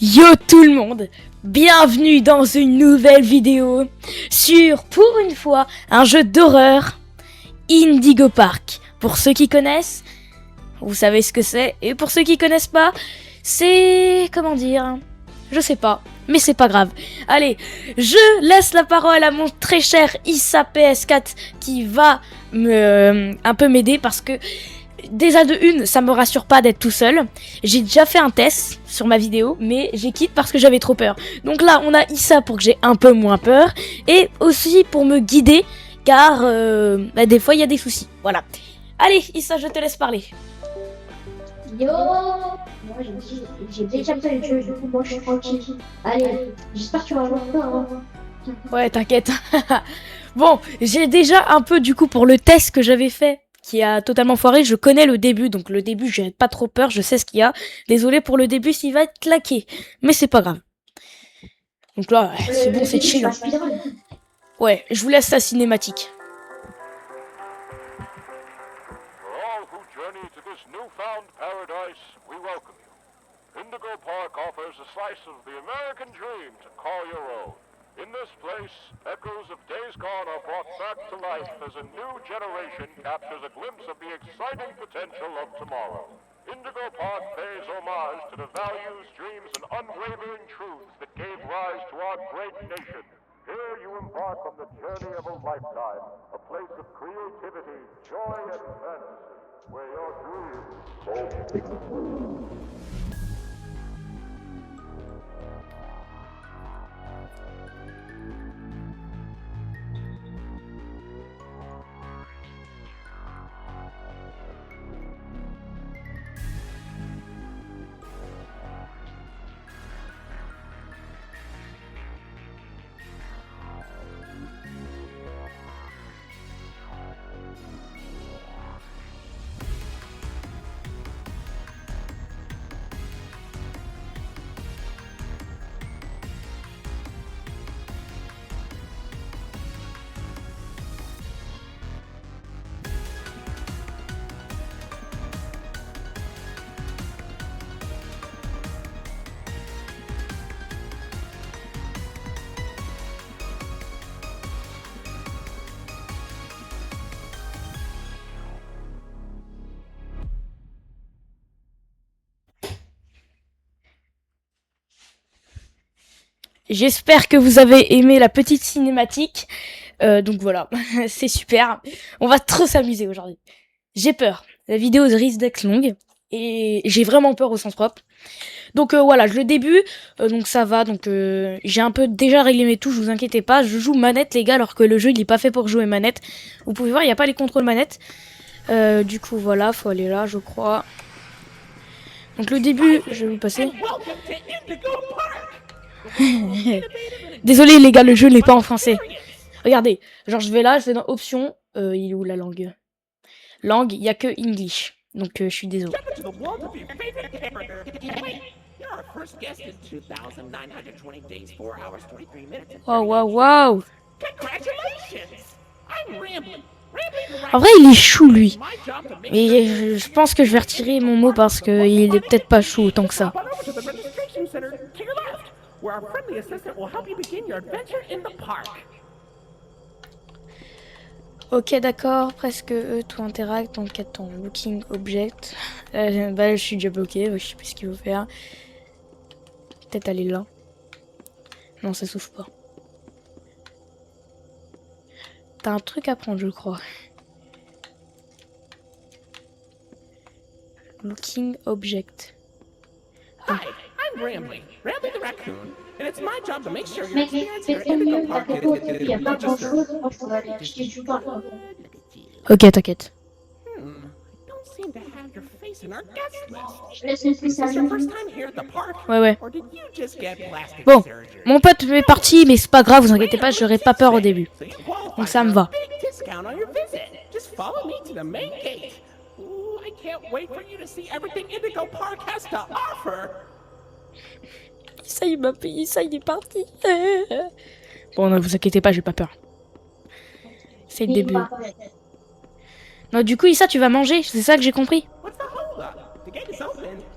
Yo tout le monde, bienvenue dans une nouvelle vidéo sur, pour une fois, un jeu d'horreur, Indigo Park. Pour ceux qui connaissent, vous savez ce que c'est, et pour ceux qui connaissent pas, c'est... comment dire, je sais pas, mais c'est pas grave. Allez, je laisse la parole à mon très cher Issa PS4 qui va un peu m'aider parce que... déjà de une, ça me rassure pas d'être tout seul. J'ai déjà fait un test sur ma vidéo, mais j'ai quitté parce que j'avais trop peur. Donc là, on a Issa pour que j'ai un peu moins peur, et aussi pour me guider, car des fois il y a des soucis. Voilà. Allez, Issa, je te laisse parler. Yo, moi j'ai déjà fait le jeu, du coup moi je suis tranquille. Allez, j'espère que tu vas avoir peur. Hein. Ouais, t'inquiète. Bon, j'ai déjà un peu du coup pour le test que j'avais fait, qui a totalement foiré, je connais le début, donc le début j'ai pas trop peur, je sais ce qu'il y a. Désolé pour le début s'il va être claqué, mais c'est pas grave. Donc là, c'est bon, c'est chill. Ouais, je vous laisse la cinématique. Indigo Park offers a slice of the American dream to call your own. In this place, echoes of days gone are brought back to life as a new generation captures a glimpse of the exciting potential of tomorrow. Indigo Park pays homage to the values, dreams, and unwavering truths that gave rise to our great nation. Here you embark on the journey of a lifetime, a place of creativity, joy, and fantasy, where your dreams... J'espère que vous avez aimé la petite cinématique. Donc voilà, c'est super. On va trop s'amuser aujourd'hui. J'ai peur. La vidéo risque d'être longue. Et j'ai vraiment peur au sens propre. Donc voilà, le début, donc ça va. Donc j'ai un peu déjà réglé mes touches, vous inquiétez pas. Je joue manette les gars, alors que le jeu il est pas fait pour jouer manette. Vous pouvez voir, il n'y a pas les contrôles manette. Du coup voilà, faut aller là je crois. Donc le début, je vais vous passer. Désolé les gars, le jeu n'est pas en français. Regardez, genre je vais là, je vais dans options. Il est où la langue? Langue, il n'y a que English. Donc je suis désolé. Waouh, waouh, waouh. En vrai, il est chou lui. Mais je pense que je vais retirer mon mot parce qu'il est peut-être pas chou autant que ça. Ok, d'accord, presque tout interact, donc attends, looking object. Je suis déjà bloqué, je sais plus ce qu'il faut faire. Peut-être aller là. Non, ça s'ouvre pas. T'as un truc à prendre, je crois. Looking object. Ah. Rambley the raccoon, and it's my job to make sure your experience here at Indigo Park is Ok, t'inquiète. Don't seem to have your face in our guest list. Is this your first time here at the park? Ouais. Or did you just get plastic Bon, surgery? mon pote est parti, mais c'est pas grave, vous inquiétez pas, j'aurai pas peur au début. Donc ça me va. Discount on your visit. Just follow me to the main gate. Ooh, I can't wait for you to see everything Indigo Park has to offer. Ça il m'a payé, ça il est parti. Bon, ne vous inquiétez pas, j'ai pas peur. C'est le début. Non, du coup, Issa, tu vas manger, c'est ça que j'ai compris.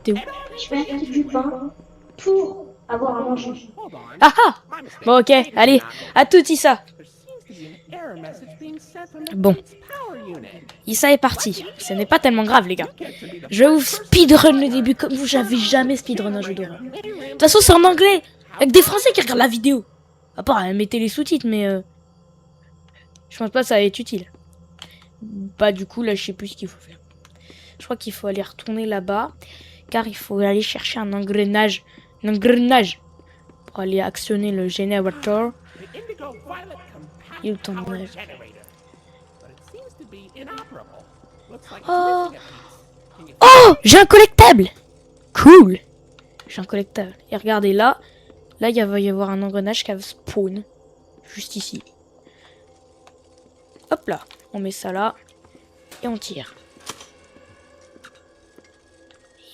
T'es où? Je vais acheter du pain pour avoir à manger. Hold on. Ah ah! My mistake. Bon, ok, allez, à tout Issa. There seems to be an error message being sent from the Bon. gate's power unit. Issa est parti. Ce n'est pas tellement grave, les gars. Get to be the Je vous speedrun le début comme vous, j'avais jamais speedrun un jeu d'horreur. De toute façon, c'est en anglais, avec des Français qui regardent la vidéo. À part, mettez les sous-titres, mais je pense pas que ça va être utile. Bah, du coup, là, je sais plus ce qu'il faut faire. Je crois qu'il faut aller retourner là-bas, car il faut aller chercher un engrenage. Un engrenage. Pour aller actionner le générateur. The indigo violet Il est compact en power rêve. generator. But it seems to be inoperable. Looks like it's Oh. missing a piece. Can you Oh, j'ai un collectable. Cool. J'ai un collectable. Et regardez là. Là, il va y avoir un engrenage qui va spawn. Juste ici. Hop là. On met ça là. Et on tire.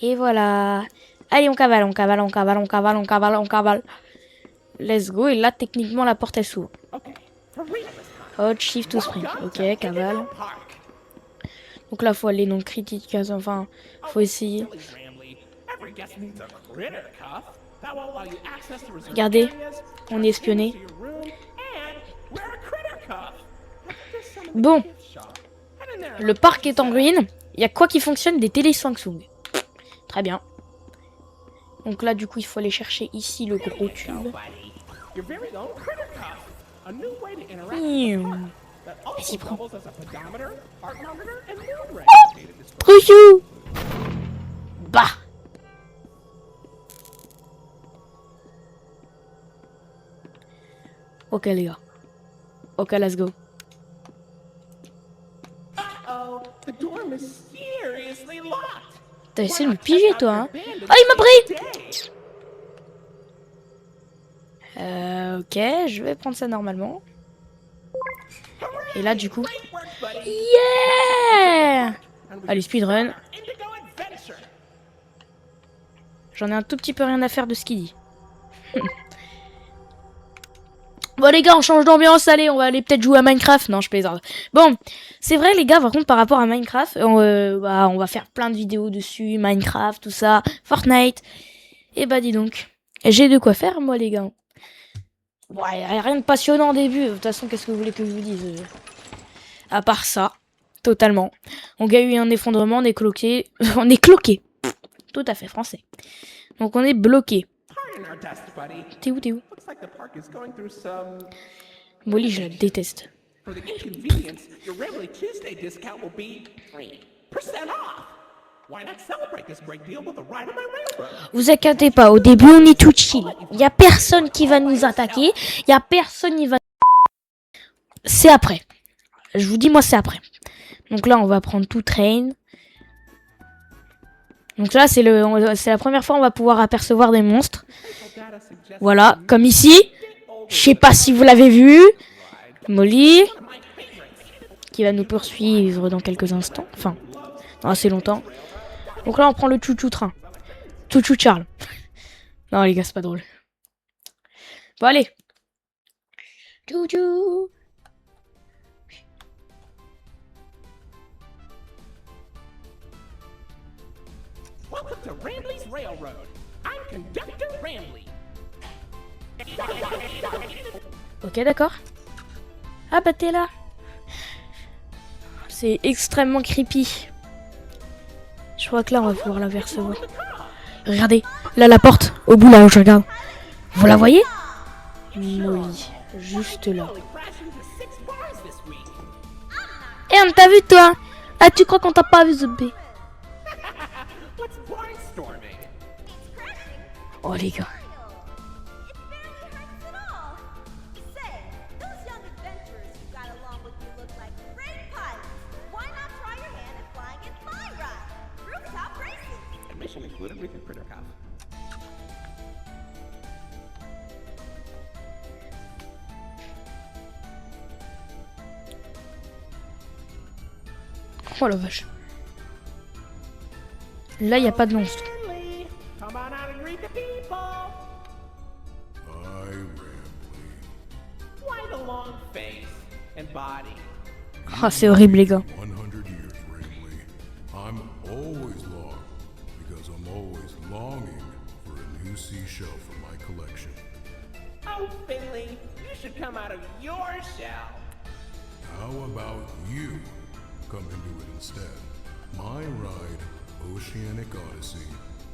Et voilà. Allez, on cavale, on cavale, on cavale, on cavale, on cavale, on cavale. Let's go. Et là, techniquement, la porte, elle s'ouvre. Okay, for real this time. Hot, shift to sprint. Welcome Ok, to cavale. Indigo Park. Donc là, faut aller dans critique. Enfin, faut essayer. Silly Ramley. Every guest needs a critter cuff. That will allow you access to reserved Regardez, areas, on est espionné. to your room, and wear a critter cuff. Just some of the Bon. gift shop. Head in there and Le parc est en ruine. Il y a quoi qui fonctionne? Des télé Samsung. Très bien. Donc là, du coup, il faut aller chercher ici le gros tube. buddy. Your very own critter cuff. A new way to interact with Miaou. the park that also Vas-y, prends. doubles as a pedometer, heart monitor, and mood ring. Data display. Trop chou. Bah. Ok, les gars. Ok, let's go. Uh-oh, the door mysteriously locked. T'as essayé de me piéger, toi, hein? Ah, il m'a pris! Ok, je vais prendre ça normalement. Et là, du coup... Yeah! Allez, speedrun. J'en ai un tout petit peu rien à faire de ce qu'il dit. Bon les gars, on change d'ambiance, allez, on va aller peut-être jouer à Minecraft. Non, je plaisante. Bon, c'est vrai les gars, par contre par rapport à Minecraft, on va faire plein de vidéos dessus, Minecraft, tout ça, Fortnite. Et bah dis donc, j'ai de quoi faire moi les gars. Bon, y a rien de passionnant au début, de toute façon qu'est-ce que vous voulez que je vous dise à part ça, totalement. On a eu un effondrement, on est cloqué. On est cloqué. Tout à fait français. Donc on est bloqué. T'es où, t'es où? Looks like the park is going through some. Molly, je la déteste. For the inconvenience, your Ramley Tuesday discount will be 3% off. Why not celebrate this great deal with a ride on my railroad? Vous inquiétez pas, au début on est tout chill. Y a personne qui va nous attaquer. Y a personne qui va... C'est après. Je vous dis, moi c'est après. Donc là on va prendre tout train. Donc là c'est la première fois on va pouvoir apercevoir des monstres. Voilà, comme ici. Je sais pas si vous l'avez vu. Molly. Qui va nous poursuivre dans quelques instants. Enfin, dans assez longtemps. Donc là on prend le chouchou train. Chouchou Charles. Non les gars, c'est pas drôle. Bon allez. Chouchou. Welcome to Ramley's Railroad. I'm Conductor Ramley. Ok, d'accord. Ah bah t'es là. C'est extrêmement creepy. Je crois que là on va pouvoir l'apercevoir. Regardez, là la porte, au bout là où je regarde. Vous la voyez? Oui, juste là. Et on t'a vu toi? Ah tu crois qu'on t'a pas vu Zobé? What's brainstorming? Oh les gars. Admission included with your critter cuff. Oh la vache. Là y a pas de monstre. Ramley, come on out and greet the people. Hi, Ramley. Why the long face and body? Ah c'est horrible les gars. 100 years, Ramley. I'm always long because I'm always longing for a new seashell for my collection. Oh, Finley, you should come out of your shell. How about you come into it instead? My ride, Oceanic Odyssey,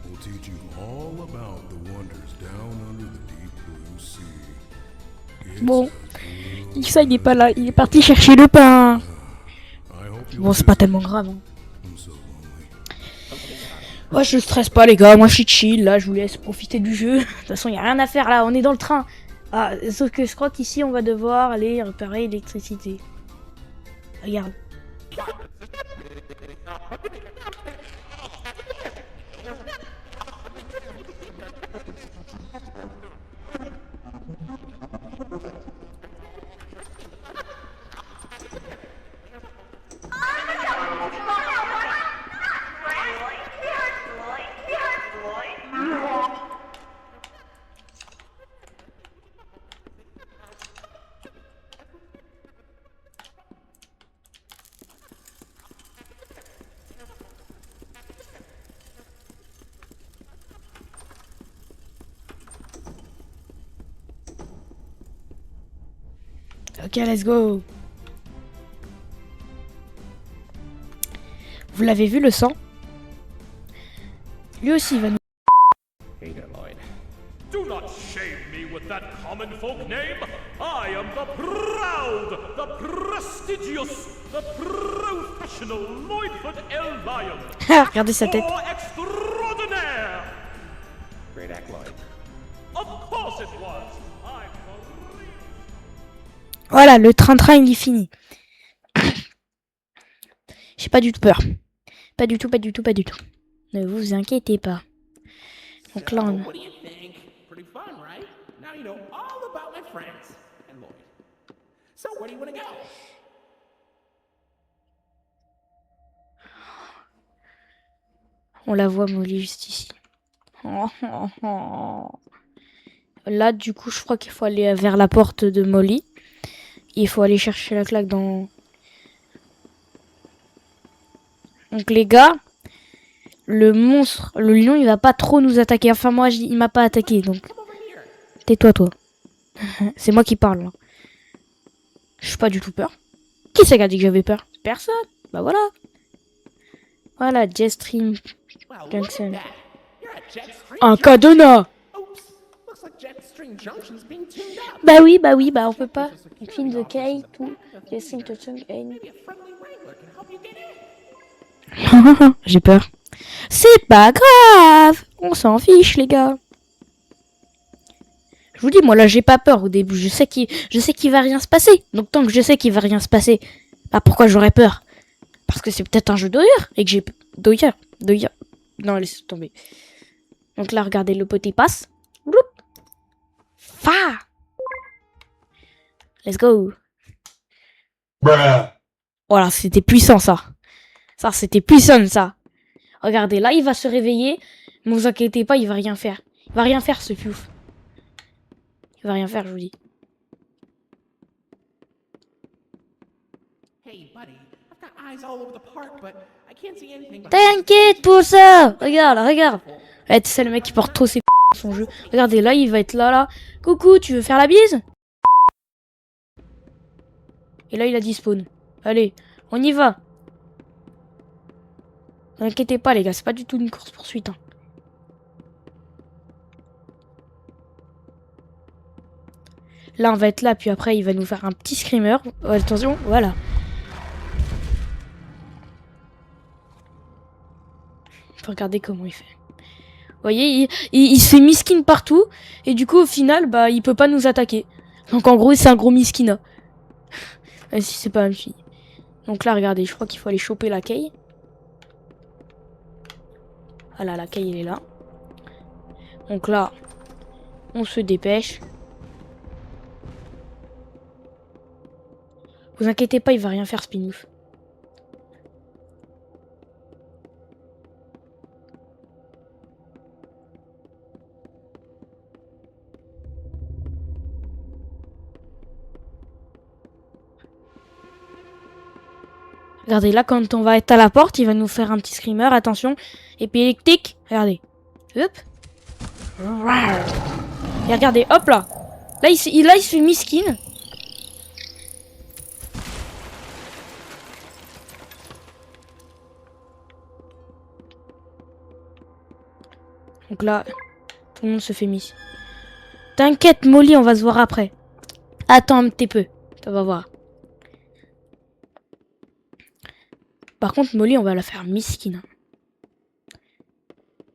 will teach you all about the wonders down under the deep blue sea. It's Bon, a Issa il est pas là, il est parti chercher le pain. I hope you Bon, c'est pas visit. tellement grave. Hein. I'm so lonely. Moi je stresse pas les gars, moi je suis chill, là je vous laisse profiter du jeu. De toute façon y a rien à faire là, on est dans le train. Ah, sauf que je crois qu'ici on va devoir aller réparer l'électricité. Regarde. Ok, let's go. Vous l'avez vu le sang? Lui aussi il va nous... Here you go, Lloyd. Do not shame me with that common folk name. I am the proud, the prestigious, the professional Lloydford L. Lion. Regardez sa tête. Oh, extraordinaire! Great act, Lloyd. Of course it was. I'm the real... Voilà, le train-train il est fini. J'ai pas du tout peur. Pas du tout, pas du tout, pas du tout. Ne vous inquiétez pas. Donc là, on... What do you think? Pretty fun, right? Now you know all about my friends and Lloyd. So where do you want to go? on la voit Molly juste ici. Là, du coup, je crois qu'il faut aller vers la porte de Molly. Il faut aller chercher la claque dans... Donc les gars, le monstre, le lion, il va pas trop nous attaquer. Enfin moi, il m'a pas attaqué, donc tais-toi toi. C'est moi qui parle. Là. Je suis pas du tout peur. Qui c'est qui a dit que j'avais peur? Personne. Bah voilà. Voilà, Jetstream Well, look Junction. at that. You're at Jetstream Un Junction. cadenas. Oops. Looks like Jetstream Junction's being tuned up. Bah oui, on peut pas. Pin the key to Jetstream Junction and... Maybe a friendly wrangler can help you get in. J'ai peur. C'est pas grave. On s'en fiche, les gars. Je vous dis, moi là, j'ai pas peur au début. Je sais qu'il va rien se passer. Donc tant que je sais qu'il va rien se passer, bah pourquoi j'aurais peur? Parce que c'est peut-être un jeu d'horreur et que j'ai d'horreur. Non, laisse tomber. Donc là, regardez, le poté passe. Bloup. Fa. Let's go. Voilà, c'était puissant ça. Ça, c'était puissant ça. Regardez, là, il va se réveiller. Ne vous inquiétez pas, il va rien faire. Il va rien faire, ce piouf. Il va rien faire, je vous dis. Hey, buddy. I've got eyes all over the park, but I can't see anything. but- T'inquiète pour ça. Regarde. Eh, c'est le mec qui porte trop ses dans son jeu. Regardez, là, il va être là. Coucou, tu veux faire la bise? Et là, il a dit spawn. Allez, on y va. Ne vous inquiétez pas, les gars, c'est pas du tout une course-poursuite. Hein. Là, on va être là, puis après, il va nous faire un petit screamer. Oh, attention, voilà. Faut regarder comment il fait. Vous voyez, il se fait miskin partout. Et du coup, au final, bah, il peut pas nous attaquer. Donc, en gros, c'est un gros miskina. Même si c'est pas une fille. Donc là, regardez, je crois qu'il faut aller choper la Kay. Voilà, la Kay, elle est là. Donc là, on se dépêche. Vous inquiétez pas, il va rien faire, Spinouf. Regardez, là, quand on va être à la porte, il va nous faire un petit screamer, attention. Et puis électrique, regardez. Hop. Et regardez, hop là. Là, il se fait miskin. Donc là, tout le monde se fait miskin. T'inquiète, Molly, on va se voir après. Attends un petit peu. Ça va voir. Par contre, Molly, on va la faire miskin.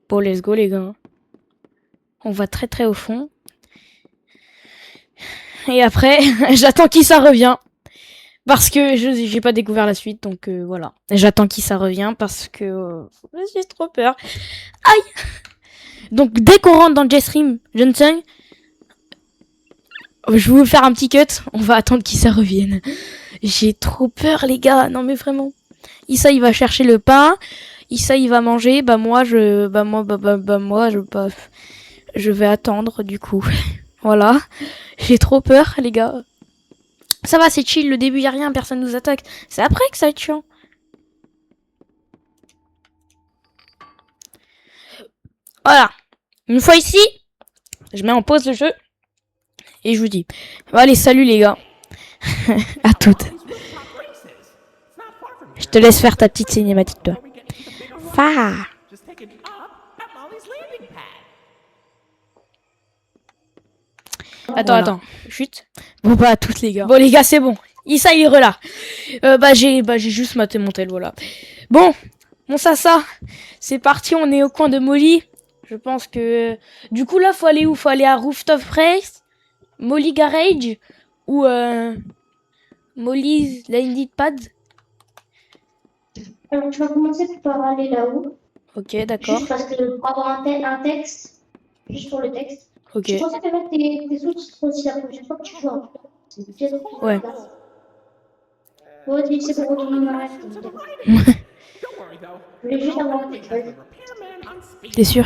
Bon, let's go, les gars. On va très très au fond. Et après, j'attends qui ça revient. Parce que j'ai pas découvert la suite, donc voilà. J'attends qui ça revient parce que j'ai trop peur. Aïe. Donc dès qu'on rentre dans Jetstream Johnson, je vais vous faire un petit cut. On va attendre qui ça revienne. J'ai trop peur, les gars. Non mais vraiment. Issa il va chercher le pain. Issa il va manger. Bah moi je vais attendre du coup. Voilà. J'ai trop peur, les gars. Ça va, c'est chill, le début y a rien, personne nous attaque. C'est après que ça va être chiant. Voilà. Une fois ici, je mets en pause le jeu. Et je vous dis. Bon, allez, salut les gars. À toutes. Je te laisse faire ta petite cinématique, toi. Fa. Just take a job at Molly's landing pad. Attends. Chut. Bon bah à toutes les gars. Bon les gars, c'est bon. Issa il est là. J'ai juste maté mon tel, voilà. Bon ça, c'est parti, on est au coin de Molly. Je pense que... Du coup là, faut aller où? Faut aller à Rooftop Race, Molly Garage ou Molly's Landing Pad. Alors, tu vas commencer par aller là-haut. Ok, d'accord. Juste parce que pour avoir un texte, juste pour le texte. Ok. Je pensais que mettre tes sous-titres aussi la prochaine fois que tu joues. C'est peut-être plus Ouais. efficace. Bon, vas-y, c'est pour retourner dans la reste. Don't worry though. Je voulais juste avoir un We texte. have a Parce repairman on speed. T'es sûr?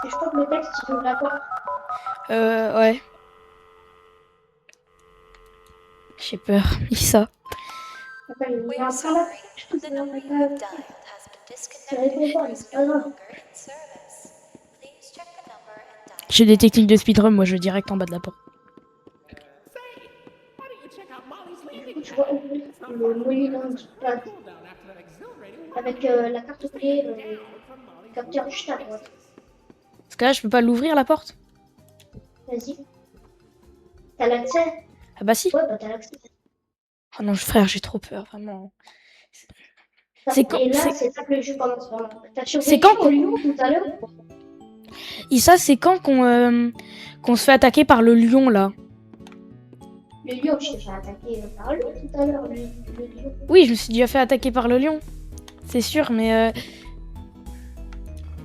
que je crois que le texte, il ouvre la porte. Ouais. J'ai peur. Issa. Attends, il We y a are un train là. sorry. Je pense The qu'il y a un number you train have là. dialed has been Ça disconnected répond pas, and mais is c'est pas no grave. longer in service. Please check the number and dial. J'ai des techniques de speedrun, moi je vais direct en bas de la porte. Say, why don't you check out Molly's landing Tu pad? vois ouvrir le monument du pad Cool down after that exhilarating avec la carte clé, le capteur juste à droite. Parce que là, je peux pas l'ouvrir la porte. Vas-y. T'as l'accès? Ah bah si. Ouais, bah t'as l'accès. Oh non, frère, j'ai trop peur, vraiment. C'est quand- Et là, c'est- c'est là que le jeu commence vraiment. T'as C'est surveillé quand le lion tout à l'heure? Issa, c'est quand qu'on se fait attaquer par le lion, là? Le lion, je t'ai fait attaquer par lui tout à l'heure, le lion. Oui, je me suis déjà fait attaquer par le lion. C'est sûr, mais...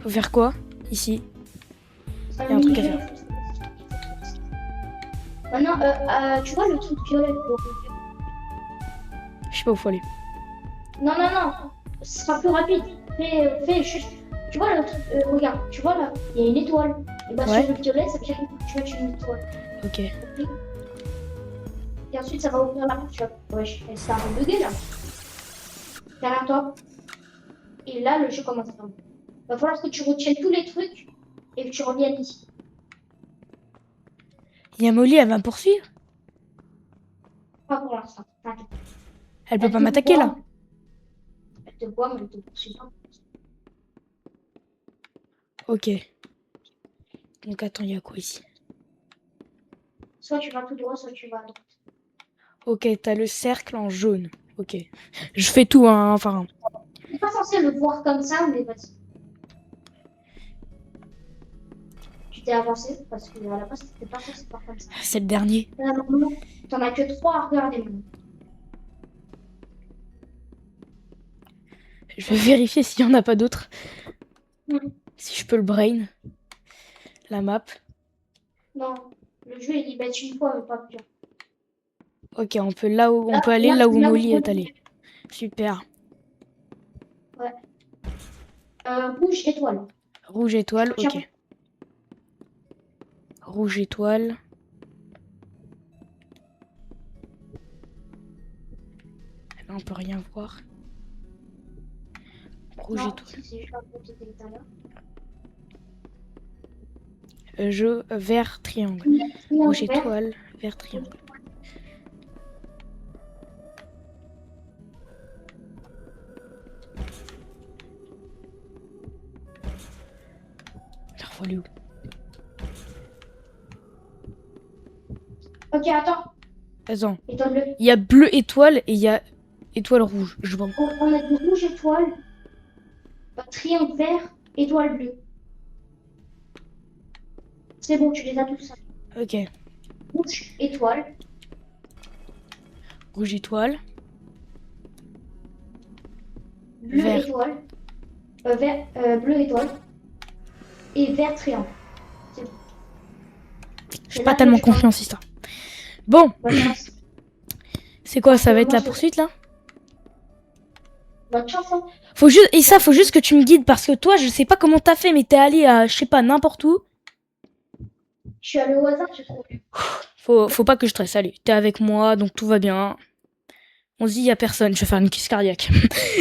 Faut faire quoi? Ici. C'est y a un truc à mini-jeu. Maintenant, tu vois le truc violet pour... Je sais pas où faut aller. Non, ce sera plus rapide. Fais juste... Tu vois le truc, regarde, tu vois là, il y a une étoile. Et bah Ouais. sur le violet, ça veut dire que tu mets une étoile. Ok. Et ensuite, ça va ouvrir la porte. Tu vas... Wesh, c'est un peu bugué là. Derrière toi. Et là, le jeu commence à tomber. Va falloir que tu retiennes tous les trucs et que tu reviennes ici. Il y a Molly, elle va me poursuivre? Pas pour l'instant. T'inquiète. Elle peut Elle pas te m'attaquer, voit. là? Elle te voit, mais elle te poursuit pas. Ok. Donc attends, il y a quoi ici? Soit tu vas tout droit, soit tu vas à droite. Ok, t'as le cercle en jaune. Ok. Je fais tout, hein, enfin... Tu n'es pas censé le voir comme ça, mais vas-y. Tu t'es avancé parce que à la base, t'étais pas censé voir comme ça. C'est le dernier. Là, maintenant, t'en as que 3 à regarder maintenant. Je vais vérifier s'il y en a pas d'autres. Mm. Si je peux le brain. La map. Non, le jeu il dit bête une fois, mais pas plus. Ok, on peut là où on Là, peut aller là, là où là, Molly là, est allée. Super. Rouge étoile. Rouge étoile, Tiens. ok. Rouge étoile. Là on peut rien voir. Rouge Non, étoile. c'est juste un peu tout à l'heure. vert, triangle. Triangle Rouge, vert. étoile, vert, triangle. Alors, faut aller où? Ok, attends. Attends. Étoile bleue. Il y a bleu étoile et il y a étoile rouge. Je vois. On a du rouge étoile, triangle vert, étoile bleue. C'est bon, tu les as tous. Ok. Rouge étoile, Rouge étoile. bleu Vert. étoile, bleu étoile et vert triangle. C'est bon. J'ai pas tellement confiance ici. Bon, Bonne chance. c'est quoi? Ça va être Moi, la je- poursuite là? Bonne chance, hein. Faut juste que tu me guides parce que toi, je sais pas comment t'as fait, mais t'es allé à, je sais pas, n'importe où. Je suis allée au hasard, j'ai trouvé. Faut pas que je stresse. Allez, t'es avec moi, donc tout va bien. On se dit, y a personne. Je vais faire une crise cardiaque.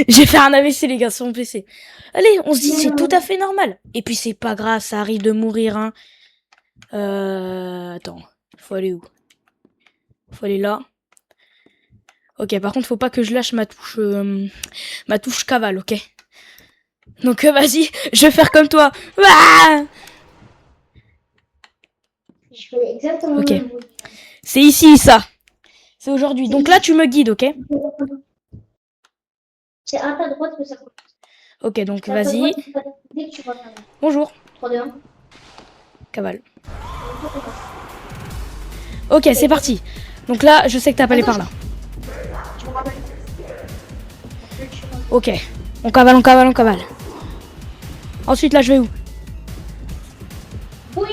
Je vais faire un AVC, les gars, sur mon PC. Allez, on se dit, c'est tout à fait normal. Et puis, c'est pas grave, ça arrive de mourir, hein. Attends. Faut aller où? Faut aller là. Ok, par contre, faut pas que je lâche ma touche cavale, ok? Donc, vas-y, je vais faire comme toi. Ah, Je fais exactement Ok. le même. c'est ici, ça. C'est aujourd'hui. Donc là, tu me guides, ok? C'est à ta droite que ça commence. Ok, donc C'est à ta vas-y. droite que ça- Dès que tu vas faire Bonjour, 3, 2, 1. cavale. Ok, c'est parti. Donc là, je sais que t'as pas allé par là. Je me rappelle. Ok. On cavale, on cavale, on cavale. Ensuite, là, je vais où? Oui.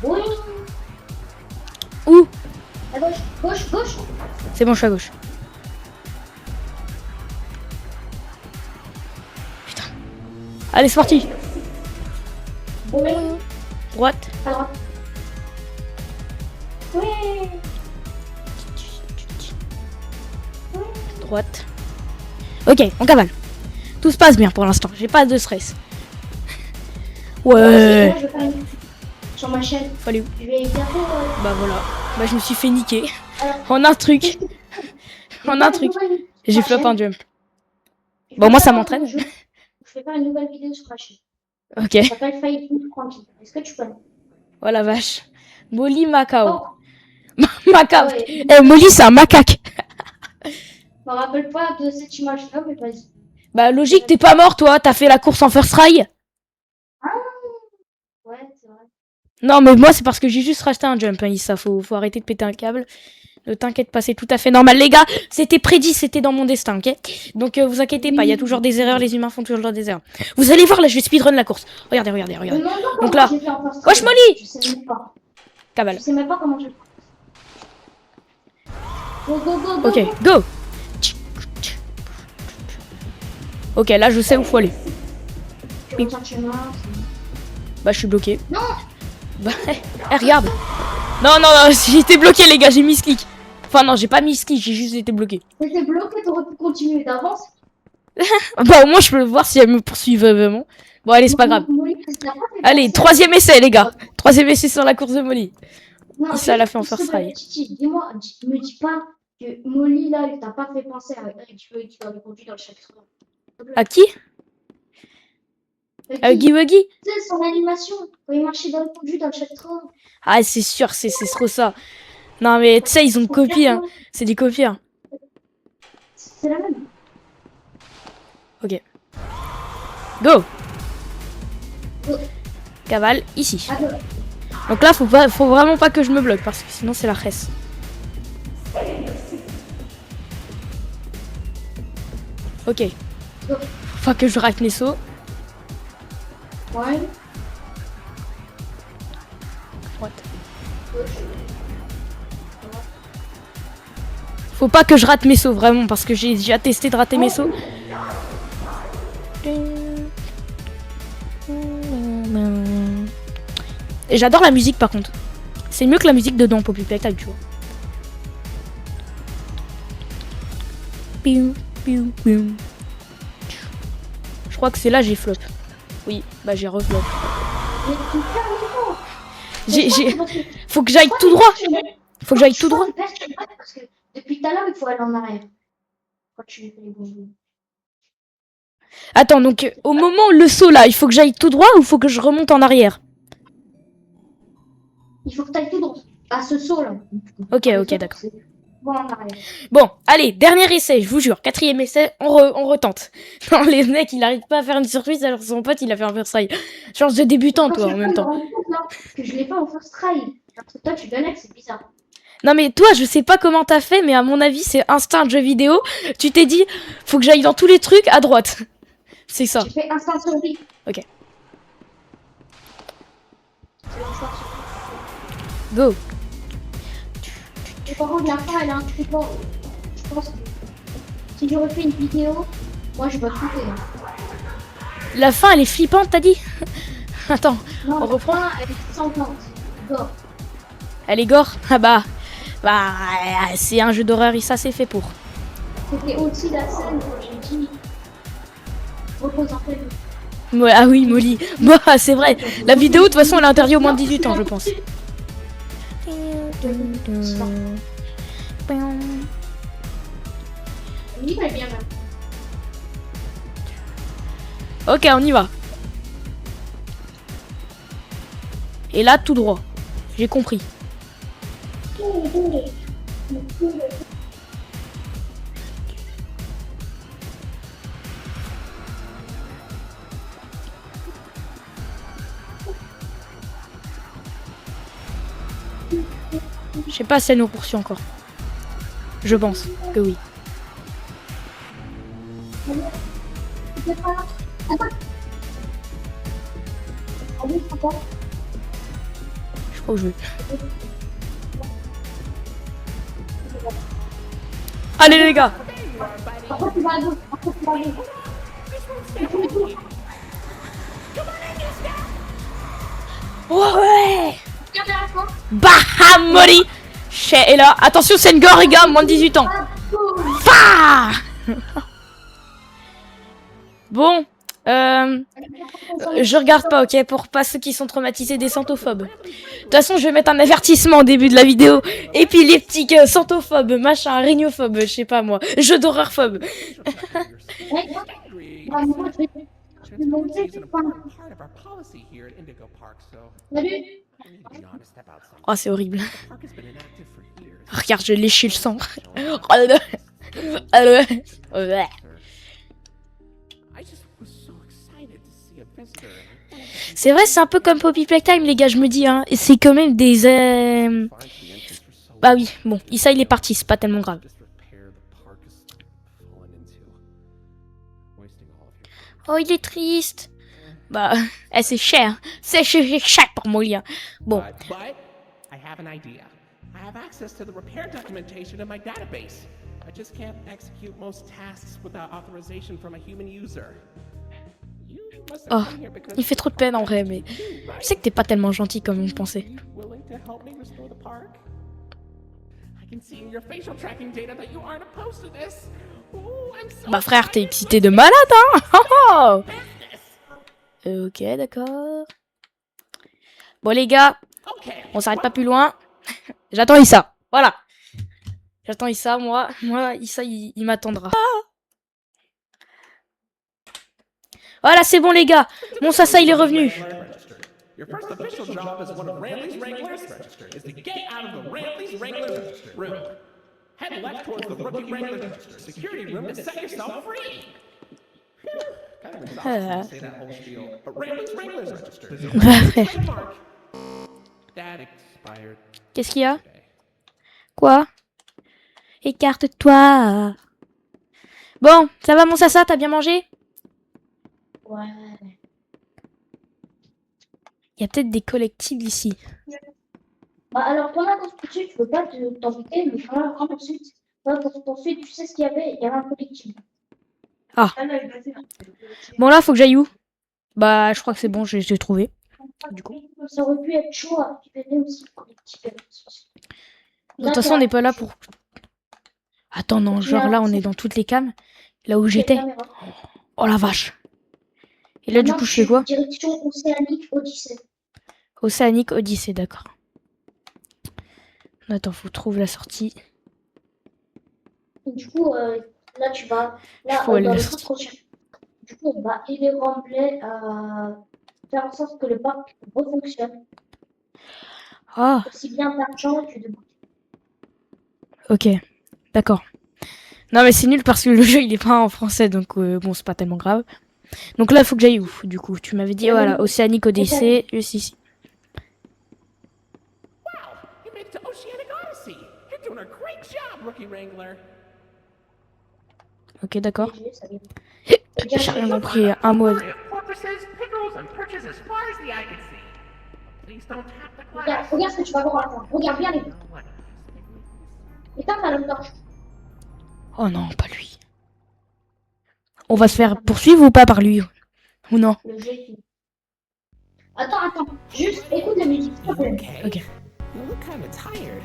Oui. Où? À gauche, gauche, gauche. C'est bon, je suis à gauche. Putain. Allez, c'est parti. Oui. Droite. À droite. Oui. Droite. Ok, on cavale. Tout se passe bien pour l'instant. J'ai pas de stress. Ouais. Là, je vais faire une... Sur ma chaîne. Faut aller où? Je vais bientôt... Bah voilà. Bah je me suis fait niquer. Alors, En un truc. En un truc. J'ai Sur flop ma un chaîne. jump. Je Bon, vais moi, ça faire m'entraîne. un jeu. Je vais faire une nouvelle vidéo sur ma chaîne. Ok. Ça s'appelle Fighting Frankie. Est-ce que tu connais? Oh la vache. Molly Macao. Oh, Macao. ouais. Eh, Molly, c'est un macaque. Je me rappelle pas de cette image-là, mais vas-y. Bah logique, t'es pas mort toi. T'as fait la course en first try. Ouais, c'est vrai. Non, mais moi, c'est parce que j'ai juste racheté un jump, hein, Issa. Faut arrêter de péter un câble. Ne t'inquiète pas, c'est tout à fait normal. Les gars, c'était prédit, c'était dans mon destin, ok? Donc, vous inquiétez pas, il y a toujours des erreurs, les humains font toujours des erreurs. Vous allez voir, là, je vais speedrun la course. Regardez, regardez, regardez. Non, Donc là, j'ai fait en first wesh, try. Molly! Je sais même pas. Cavale. Je sais même pas comment je fais. Go, go, go, go. Ok, go! Ok, là, je sais où faut aller. Tu reviens chez moi. Bah, je suis bloqué. Non. Bah, regarde. Non, non, non, j'ai été bloqué, les gars, j'ai mis clic. Enfin, non, j'ai pas mis clic, j'ai juste été bloqué. T'étais bloqué, t'aurais pu continuer d'avance. Bah, au moins, je peux voir si elle me poursuit vraiment. Bon, allez, c'est pas grave. Molly, parce que t'as pas fait Allez, passer. 3ème essai, les gars. 3ème essai sur la course de Molly. Non, ça l'a fait en s'il te first plaît, try. Titi, dis-moi, me dis pas que Molly, là, il t'a pas fait penser à Huggy qui va le conduire dans le chapitre 1. À qui? Huggy Wuggy? Tu sais, son animation, quand il marchait dans le conduit dans le chapitre 1. Ah, c'est sûr, c'est trop ça. Non, mais tu sais, ils ont copié, hein. C'est des copies, hein. C'est la même. Ok. Go! Go. Cavale, ici. Ah, go. Donc là, faut vraiment pas que je me bloque, parce que sinon, c'est la reste. Ok. Go. Faut pas que je rate mes sauts. Ouais. Droite. Gauche. Faut pas que je rate mes sauts, vraiment, parce que j'ai déjà testé de rater mes sauts. Et j'adore la musique, par contre. C'est mieux que la musique de Dans Poppy Playtime, tu vois. Piou, piou, piou. Je crois que c'est là j'ai flop. Oui, bah j'ai rebloqué. Mais tu me perds le temps. Faut que j'aille tout droit. Faut que j'aille tout droit. Parce que depuis tout à l'heure, il faut aller en arrière. Quand tu fais les bons jeux. Attends, donc au moment où le saut là, il faut que j'aille tout droit ou faut que je remonte en arrière? Il faut que tu ailles tout droit. À ce saut là. Ok, d'accord. Bon, en arrière. Bon, allez, dernier essai, je vous jure. 4e essai, on retente. Non, les mecs, il arrive pas à faire une surprise alors que son pote, il a fait un first try. Chance de débutant, toi, en même temps. Que je l'ai pas en first try. Parce que toi, tu donnais que c'est bizarre. Non, mais toi, je sais pas comment t'as fait, mais à mon avis, c'est instinct de jeu vidéo. Tu t'es dit, faut que j'aille dans tous les trucs à droite. C'est ça. J'ai fait instinct survie. Ok. C'est l'instinct survie. Go. Et par contre, la fin, elle a un truc bon. Je pense que si j'aurais fait une vidéo, moi, je vais fouter. Hein. La fin, elle est flippante, t'as dit? Attends, Non, on reprend. La fin, elle est sanglante. Gore. Elle est gore? Ah bah, c'est un jeu d'horreur et ça, c'est fait pour. C'était aussi la scène où j'ai dit repose un peu. Ouais, ah oui, Molly. Bah, c'est vrai. La vidéo, de toute façon, elle est interdite au moins de 18 ans, je pense. Oui, elle est bien là. Ok, on y va. Et là, tout droit. J'ai compris. Je sais pas si elle nous poursuit encore. Je pense que oui. Je sais pas où je vais. Allez les gars. Après, tu vas à gauche. Après, tu vas à gauche. Ouais. Regarde la fin. Bah, Molly. Et là, attention, c'est une gore, les gars, moins de 18 ans. Bah. Bon, je regarde pas, ok, pour pas ceux qui sont traumatisés des santophobes. De toute façon, je vais mettre un avertissement au début de la vidéo. Épileptique, santophobes, machin, rhignophobe, je sais pas moi, jeu d'horreur-phobe. Bah, moi, je vais te montrer. It's an important part of our policy here at Indigo Park, so Salut. I need to be honest about something. Oh, c'est horrible. The park has been inactive for years. Regarde, je léché le sang. I just was so excited to see a visitor. C'est vrai, c'est un peu comme Poppy Playtime, les gars, je me dis, hein. Et c'est quand même des... Find the entrance for so Bah oui, bon, Issa, il est parti, c'est pas tellement grave. just repair the park has fallen into. Wasting all of your Oh, il est triste. Bah, c'est cher. C'est cher pour Molia. Bon, But I have an idea. I have access to the repair documentation in my database. I just can't execute most tasks without authorization from a human user. You must have Oh, come here because il fait trop de peine en vrai, mais je sais que t'es pas tellement gentil comme on pensait. you willing to help me restore the park? I can see in your facial tracking data that you aren't opposed to this. Ooh, I'm so Bah frère, t'es excité de malade, hein. Oh, oh. Ok, d'accord. Bon les gars, okay. on s'arrête pas plus loin. J'attends Issa, voilà. J'attends Issa, moi Issa, il m'attendra. Voilà, c'est bon les gars. Mon Sasa, il est revenu. Your first official job as one of Ramley's Wranglers is to get out of the Ramley's Wranglers room. Head left towards the rookie Wranglers security room to set yourself free. Kind of exhausting to say that whole spiel, but Ramley's Wranglers register is a Ramley's mark. That expired Qu'est-ce qu'il y a? today. Quoi? Écarte-toi. Bon, ça va mon Sasa, t'as bien mangé? Ouais. Il y a peut-être des collectibles ici. Bah, alors, pendant qu'on se tue, tu peux pas t'embêter, mais quand ensuite, tu sais ce qu'il y avait? Il y avait un collectif. Ah. Là, il va faire. Bon là, faut que j'aille où? Bah, je crois que c'est bon, j'ai trouvé. Du coup. Ça aurait pu être chaud à récupérer aussi le collectif. De toute façon, on n'est pas là pour... Attends, non, genre là, on est dans toutes les cams. Là où j'étais. Oh la vache. Et là, du coup, je fais quoi? Direction Océanique Odyssée. Océanique Odyssée, d'accord. Attends, faut trouver la sortie. Et du coup, là, tu vas. Là, Faut aller dans la le sortie. prochain. Du coup, on va aider Ramblay à faire en sorte que le parc refonctionne. Ah, Aussi bien d'argent que de bouffe. ok. D'accord. Non, mais c'est nul parce que le jeu, il est pas en français, donc bon, c'est pas tellement grave. Donc là, faut que j'aille où, du coup? Tu m'avais dit, voilà, Océanique Odyssée, juste ici. Wow, you made it to Oceanic Odyssey. You're doing a great job, Rookie Wrangler. Ok, d'accord. Ça vient. J'ai rien compris, un mot. Porpoises, pickles, and perches as far as the eye can see. Please don't tap the Regarde, glass. regarde ce que tu vas voir à la fin. Regarde bien les. Et tape la lampe torche. Oh non, pas lui. On va se faire poursuivre ou pas par lui? Ou non? Le jeu est fini. Attends. Juste écoute la musique, s'il te plaît. Okay. Ok. You look kind of tired.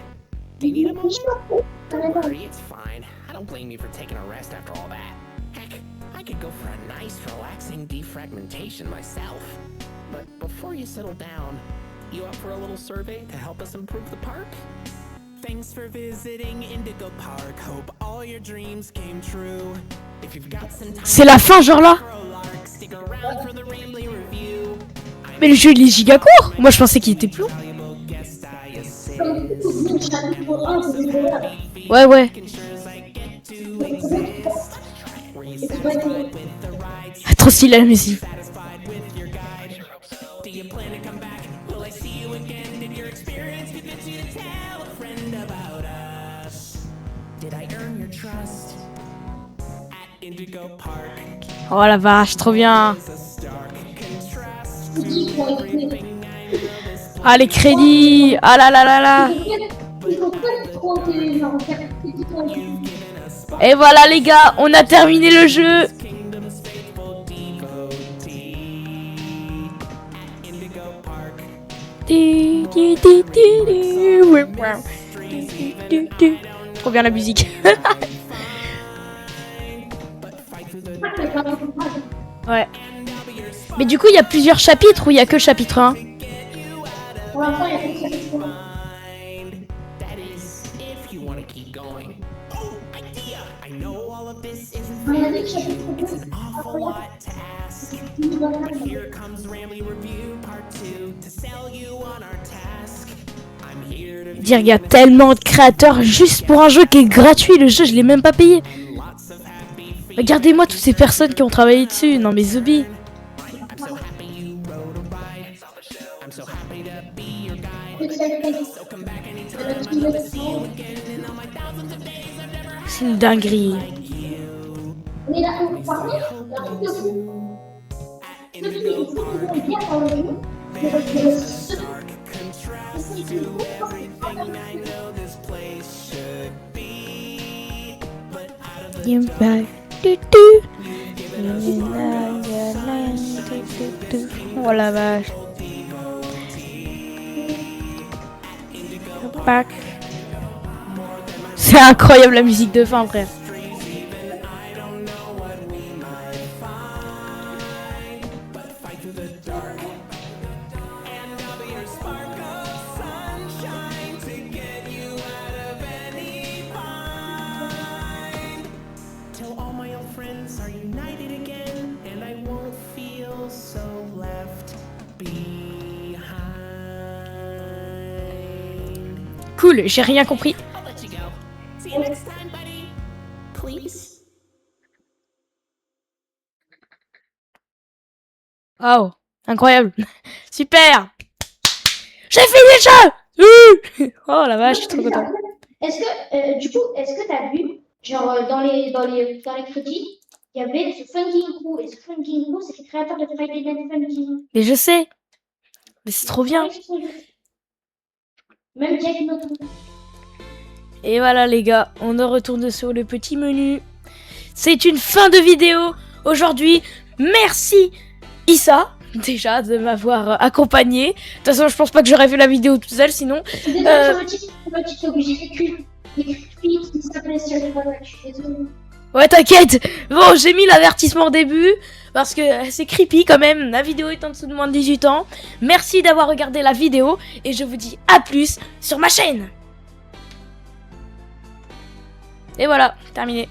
Do you need a moment? Don't worry, it's fine. I don't blame you for taking a rest after all that. Heck, I could go for a nice, relaxing defragmentation myself. But before you settle down, you up for a little survey to help us improve the park? Thanks for visiting Indigo Park. Hope all your dreams came true. If you've got some time C'est la fin, genre là? for a lark, stick around for the Rambley review. Mais le jeu, il est giga court. Moi, je pensais qu'il était plus long. Valuable guest I assist. Comme le chapitre 1, c'est déjà là. Ouais. Trop stylé la musique. Do you plan to come back? Will I see you again? Did your experience convince you to tell a friend about us? Did I earn your trust? At Indigo Park, Oh la vache, trop bien. it's a stark contrast. Ah, les crédits. Ah là là là là. Il faut pas trop de genre, faire petit temps. Et voilà les gars, on a terminé le jeu. Kingdom's faithful devotee. At Indigo Park, Trop bien la musique. Ouais. Mais du coup, il y a plusieurs chapitres ou il y a que chapitre 1? Pour l'instant, il y a que le chapitre 1. that is, if you want to keep going. Oh, idea! I know all of this isn't Il y a fair. des chapitres 2. An awful lot to ask. Here comes Rambley Review Part 2 to sell you on our task. I'm here to Dire, il y a tellement de créateurs juste pour un jeu qui est gratuit. Le jeu, je l'ai même pas payé. lots of happy feet. Regardez-moi toutes ces personnes qui ont travaillé dessus. Non mais Zombie. I'm so happy you rode a ride. I'm so happy to be your guide. So come back anytime. I'd love to see you again. In all my thousands of days, I've never C'est une dinguerie. Mais là, par contre, la truc de fou, ceux qui vont bien dans le jeu, c'est parce que ceux qui vont I know this place should be. But out of the You back. Du, du. Oh la vache. Back. C'est incroyable la musique de fin, frère. till all my old friends are united again, and I won't feel so left behind. Cool, j'ai rien compris. I'll let you go. See you next time, buddy. Please. Oh, incroyable. Super. J'ai fini le jeu. Oh la vache, je suis trop content. Est-ce que, du coup, est-ce que t'as vu, genre, dans les crédits, il y avait ce Funking Crew, et ce Funking Crew, c'est le créateur de Friday Night Funkin'. Mais je sais. Mais c'est trop bien. Même Jack Noto. Et voilà les gars, on retourne sur le petit menu. C'est une fin de vidéo aujourd'hui. Merci Issa déjà de m'avoir accompagné. De toute façon, je pense pas que j'aurais fait la vidéo toute seule sinon. Désolé sur le titre, c'est obligé d'écrire qui s'appelait sur les je suis désolée. Ouais, t'inquiète. Bon, j'ai mis l'avertissement au début. parce que c'est creepy quand même. La vidéo est en dessous de moins de 18 ans. Merci d'avoir regardé la vidéo et je vous dis à plus sur ma chaîne. Et voilà, terminé.